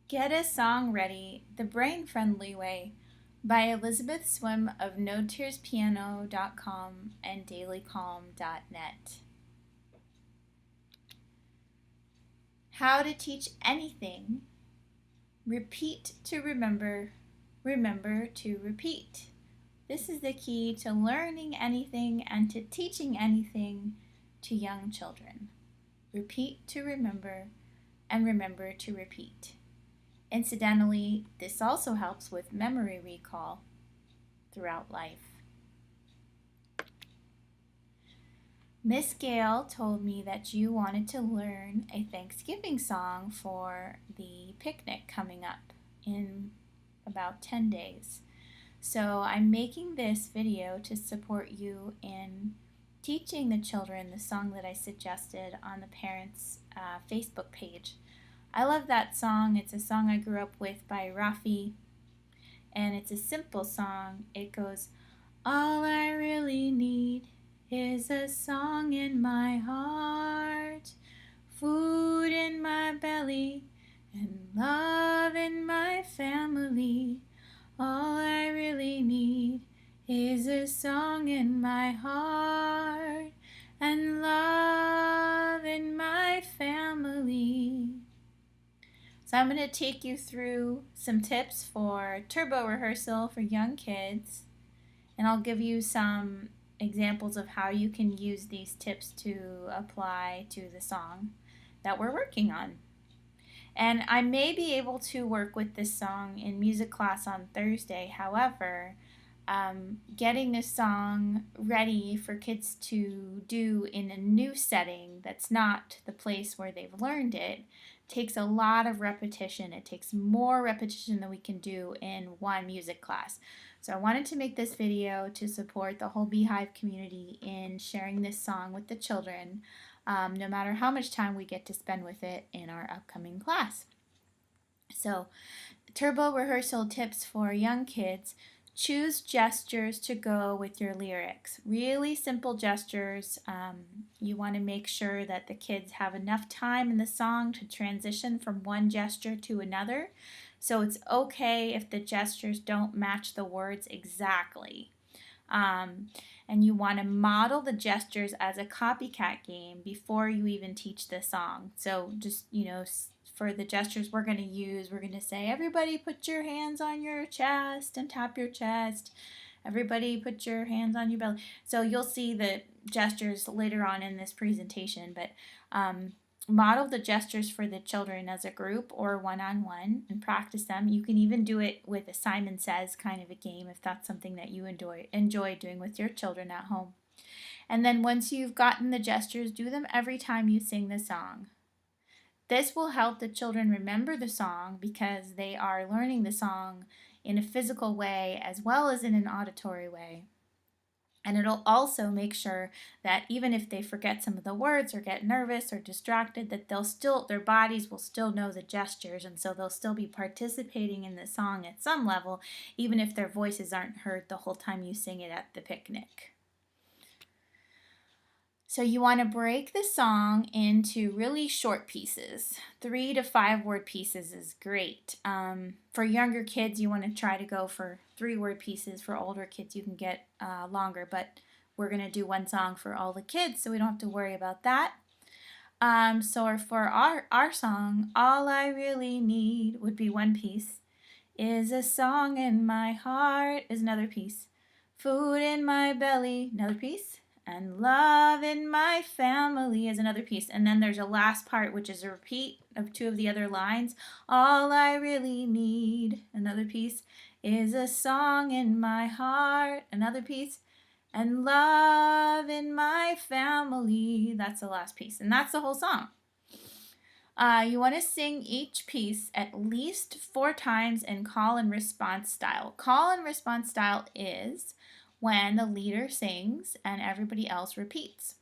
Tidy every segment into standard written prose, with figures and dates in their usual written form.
Get a Song Ready the Brain-Friendly Way by Elizabeth Swim of NoTearsPiano.com and dailycalm.net. How to teach anything. Repeat to remember, remember to repeat. This is the key to learning anything and to teaching anything to young children. Repeat to remember and remember to repeat. Incidentally, this also helps with memory recall throughout life. Miss Gail told me that you wanted to learn a Thanksgiving song for the picnic coming up in about 10 days. So I'm making this video to support you in teaching the children the song that I suggested on the parents' Facebook page. I love that song. It's a song I grew up with by Raffi, and it's a simple song. It goes, all I really need is a song in my heart, food in my belly, and love in my family. All I really need is a song in my heart, and love in my family. So I'm going to take you through some tips for turbo rehearsal for young kids, and I'll give you some examples of how you can use these tips to apply to the song that we're working on. And I may be able to work with this song in music class on Thursday. However, getting this song ready for kids to do in a new setting that's not the place where they've learned it takes a lot of repetition. It takes more repetition than we can do in one music class. So I wanted to make this video to support the whole Beehive community in sharing this song with the children, no matter how much time we get to spend with it in our upcoming class. So, turbo rehearsal tips for young kids. Choose gestures to go with your lyrics. Really simple gestures. You want to make sure that the kids have enough time in the song to transition from one gesture to another. So it's okay if the gestures don't match the words exactly. And you want to model the gestures as a copycat game before you even teach the song. So just, for the gestures we're going to use, we're going to say, everybody put your hands on your chest and tap your chest. Everybody put your hands on your belly. So you'll see the gestures later on in this presentation, but model the gestures for the children as a group or one-on-one and practice them. You can even do it with a Simon Says kind of a game if that's something that you enjoy doing with your children at home. And then once you've gotten the gestures, do them every time you sing the song. This will help the children remember the song because they are learning the song in a physical way as well as in an auditory way. And it'll also make sure that even if they forget some of the words or get nervous or distracted, that their bodies will still know the gestures, and so they'll still be participating in the song at some level, even if their voices aren't heard the whole time you sing it at the picnic. So you want to break the song into really short pieces. 3 to 5 word pieces is great. For younger kids, you want to try to go for 3-word pieces. For older kids, you can get longer, but we're going to do one song for all the kids, so we don't have to worry about that. So for our song, all I really need would be one piece. Is a song in my heart is another piece. Food in my belly, another piece. And love in my family is another piece. And then there's a last part, which is a repeat of 2 of the other lines. All I really need, another piece, is a song in my heart, another piece. And love in my family, that's the last piece. And that's the whole song. You want to sing each piece at least 4 times in call and response style. Call and response style is when the leader sings and everybody else repeats.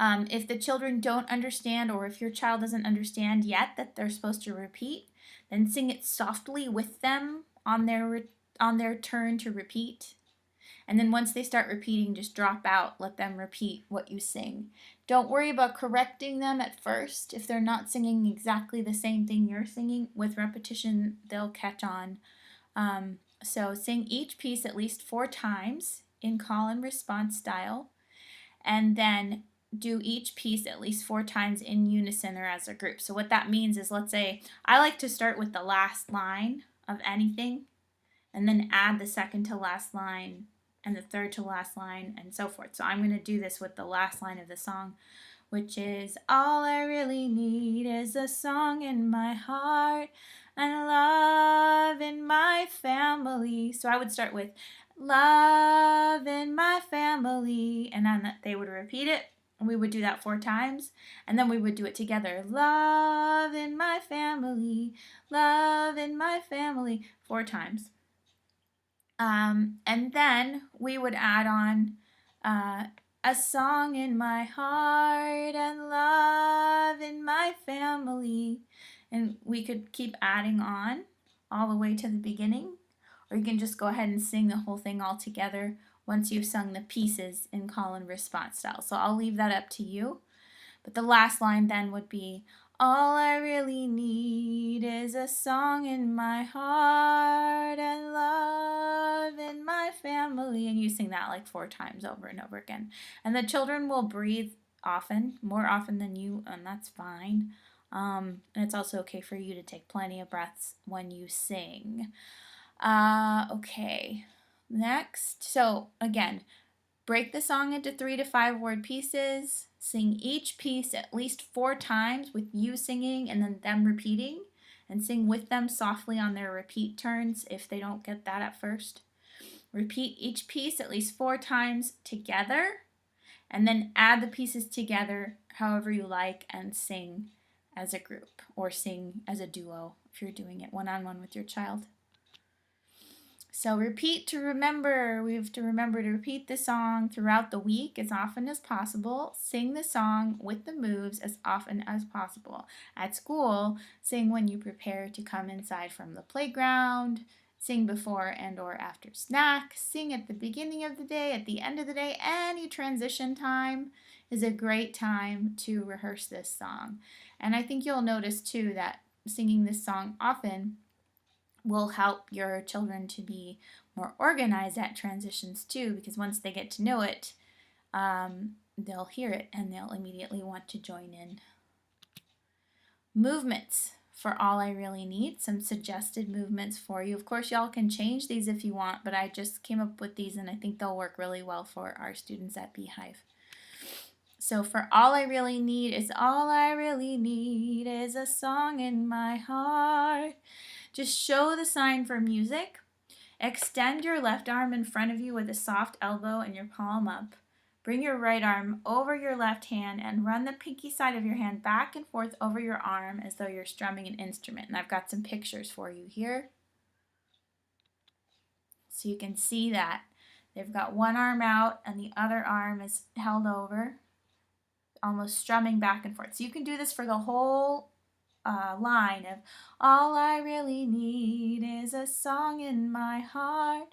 If the children don't understand, or if your child doesn't understand yet that they're supposed to repeat, then sing it softly with them on their turn to repeat. And then once they start repeating, just drop out. Let them repeat what you sing. Don't worry about correcting them at first. If they're not singing exactly the same thing you're singing, with repetition, they'll catch on. So sing each piece at least 4 times in call and response style, and then do each piece at least 4 times in unison or as a group. So what that means is, let's say I like to start with the last line of anything and then add the second to last line and the third to last line and so forth. So I'm going to do this with the last line of the song, which is, all I really need is a song in my heart and love in my family. So I would start with love in my family, and then they would repeat it. And we would do that 4 times, and then we would do it together. Love in my family, love in my family, 4 times. And then we would add on a song in my heart and love in my family. And we could keep adding on all the way to the beginning, or you can just go ahead and sing the whole thing all together once you've sung the pieces in call and response style. So I'll leave that up to you. But the last line then would be, all I really need is a song in my heart and love in my family. And you sing that like 4 times over and over again. And the children will breathe often, more often than you, and that's fine. And it's also okay for you to take plenty of breaths when you sing. Okay, next. So again, break the song into 3 to 5 word pieces. Sing each piece at least 4 times with you singing and then them repeating, and sing with them softly on their repeat turns if they don't get that at first. Repeat each piece at least 4 times together, and then add the pieces together however you like and sing as a group or sing as a duo if you're doing it one-on-one with your child. So repeat to remember. We have to remember to repeat the song throughout the week as often as possible. Sing the song with the moves as often as possible. At school, sing when you prepare to come inside from the playground. Sing before and or after snack. Sing at the beginning of the day, at the end of the day. Any transition time is a great time to rehearse this song. And I think you'll notice too that singing this song often will help your children to be more organized at transitions too, because once they get to know it, they'll hear it and they'll immediately want to join in. Movements for All I Really Need, some suggested movements for you. Of course, y'all can change these if you want, but I just came up with these and I think they'll work really well for our students at Beehive. So for All I Really Need is, all I really need is a song in my heart. Just show the sign for music. Extend your left arm in front of you with a soft elbow and your palm up. Bring your right arm over your left hand and run the pinky side of your hand back and forth over your arm as though you're strumming an instrument. And I've got some pictures for you here. So you can see that. They've got one arm out and the other arm is held over, almost strumming back and forth. So you can do this for the whole line of, all I really need is a song in my heart.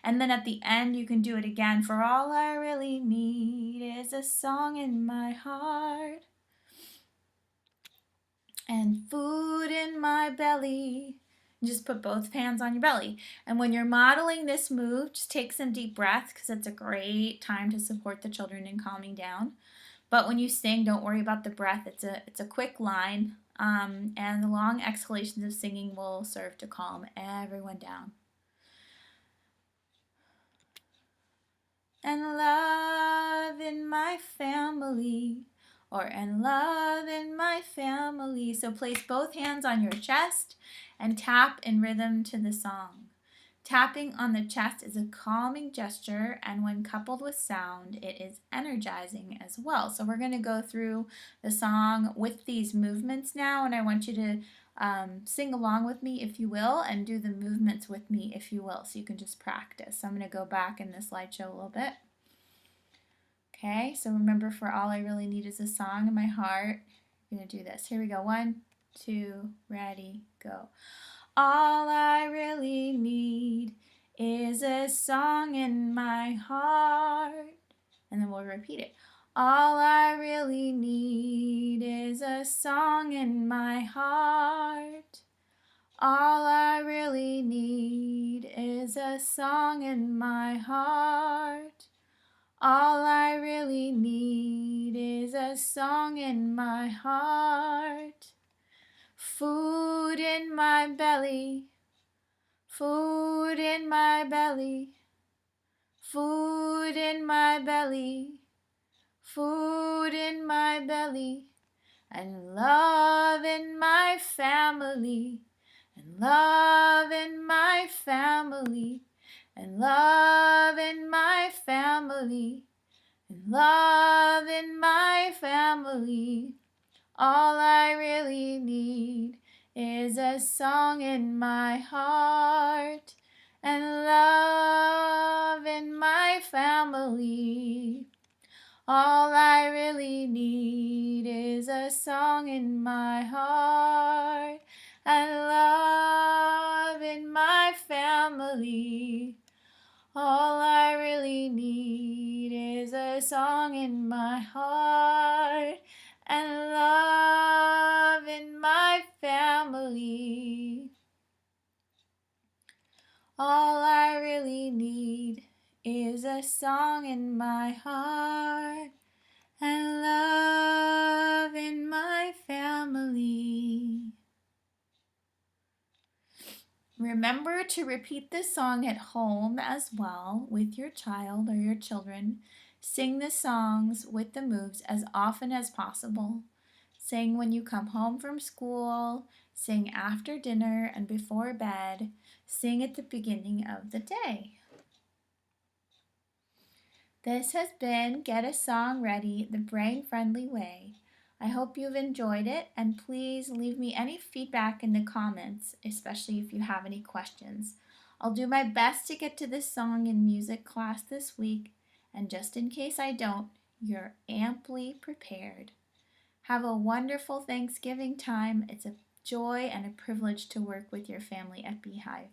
And then at the end you can do it again for, all I really need is a song in my heart. And food in my belly. Just put both hands on your belly. And when you're modeling this move, just take some deep breaths because it's a great time to support the children in calming down. But when you sing, don't worry about the breath. It's a quick line. And the long exhalations of singing will serve to calm everyone down. And love in my family, or and love in my family. So place both hands on your chest and tap in rhythm to the song. Tapping on the chest is a calming gesture, and when coupled with sound, it is energizing as well. So we're going to go through the song with these movements now, and I want you to sing along with me if you will, and do the movements with me if you will, so you can just practice. So I'm going to go back in the slideshow a little bit. Okay, so remember, for All I Really Need is a Song in My Heart. I'm going to do this. Here we go. 1, 2, ready, go. All I really need is a song in my heart. And then we'll repeat it. All I really need is a song in my heart. All I really need is a song in my heart. All I really need is a song in my heart. Food in my belly, food in my belly, food in my belly, food in my belly, and love in my family, and love in my family, and love in my family, and love in my family. All I really need is a song in my heart, and love in my family. All I really need is a song in my heart, and love in my family. All I really need is a song in my heart, and love in my family. All I really need is a song in my heart, and love in my family. Remember to repeat this song at home as well with your child or your children. Sing the songs with the moves as often as possible. Sing when you come home from school, sing after dinner and before bed, sing at the beginning of the day. This has been Get a Song Ready the brain-friendly way. I hope you've enjoyed it, and please leave me any feedback in the comments, especially if you have any questions. I'll do my best to get to this song in music class this week, and just in case I don't, you're amply prepared. Have a wonderful Thanksgiving time. It's a joy and a privilege to work with your family at Beehive.